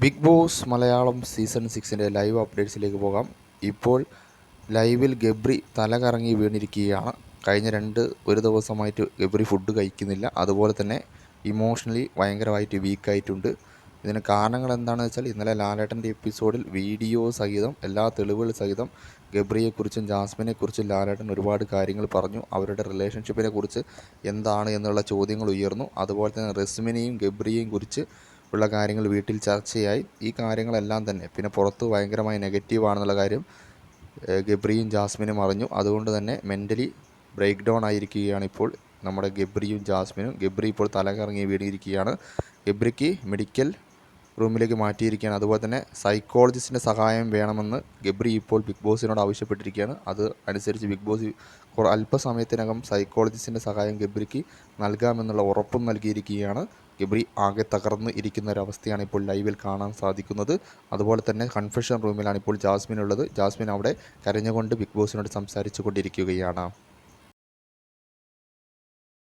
Big Boss Malayalam season 6 live അപ്ഡേറ്റ്സിലേക്ക് പോകാം. ഇപ്പോൾ ലൈവിൽ ഗബ്രി തല കറങ്ങി വീണിരിക്കുകയാണ്. കഴിഞ്ഞ ഒരു ദിവസമായിട്ട് ഗബ്രി ഫുഡ് കഴിക്കുന്നില്ല. അതുപോലെ തന്നെ ഇമോഷണലി ഭയങ്കരമായിട്ട് വീക്കായിട്ടുണ്ട്. ഇതിന് കാരണങ്ങൾ എന്താണെന്ന് വെച്ചാൽ, ഇന്നലെ ലാലേട്ടൻ്റെ എപ്പിസോഡിൽ വീഡിയോ സഹിതം എല്ലാ തെളിവുകൾ സഹിതം ഗബ്രിയെക്കുറിച്ചും ജാസ്മിനെക്കുറിച്ചും ലാലേട്ടൻ ഒരുപാട് കാര്യങ്ങൾ പറഞ്ഞു. അവരുടെ റിലേഷൻഷിപ്പിനെ കുറിച്ച് എന്താണ് എന്നുള്ള ചോദ്യങ്ങൾ ഉയർന്നു. അതുപോലെ തന്നെ റസ്മിനെയും ഗബ്രിയെയും കുറിച്ച് ഉള്ള കാര്യങ്ങൾ വീട്ടിൽ ചർച്ചയായി. ഈ കാര്യങ്ങളെല്ലാം തന്നെ പിന്നെ പുറത്ത് ഭയങ്കരമായി നെഗറ്റീവാണെന്നുള്ള കാര്യം ഗബ്രിയും ജാസ്മിനും അറിഞ്ഞു. അതുകൊണ്ട് തന്നെ മെൻ്റലി ബ്രേക്ക് ഡൗൺ ആയിരിക്കുകയാണ് ഇപ്പോൾ നമ്മുടെ ഗബ്രിയും ജാസ്മിനും. ഗബ്രി ഇപ്പോൾ തലകറങ്ങി വീണിരിക്കുകയാണ്. ഗബ്രിക്ക് മെഡിക്കൽ റൂമിലേക്ക് മാറ്റിയിരിക്കുകയാണ്. അതുപോലെ തന്നെ സൈക്കോളജിസ്റ്റിൻ്റെ സഹായം വേണമെന്ന് ഗബ്രി ഇപ്പോൾ ബിഗ് ബോസിനോട് ആവശ്യപ്പെട്ടിരിക്കുകയാണ്. അത് അനുസരിച്ച് ബിഗ് ബോസ് അല്പസമയത്തിനകം സൈക്കോളജിസ്റ്റിൻ്റെ സഹായം ഗബ്രിക്ക് നൽകാമെന്നുള്ള ഉറപ്പും നൽകിയിരിക്കുകയാണ്. ഗബ്രി ആകെ തകർന്ന് ഇരിക്കുന്ന ഒരവസ്ഥയാണ് ഇപ്പോൾ ലൈവിൽ കാണാൻ സാധിക്കുന്നത്. അതുപോലെ തന്നെ കൺഫെഷൻ റൂമിലാണ് ഇപ്പോൾ ജാസ്മിൻ ഉള്ളത്. ജാസ്മിൻ അവിടെ കരഞ്ഞുകൊണ്ട് ബിഗ് ബോസിനോട് സംസാരിച്ചു കൊണ്ടിരിക്കുകയാണ്.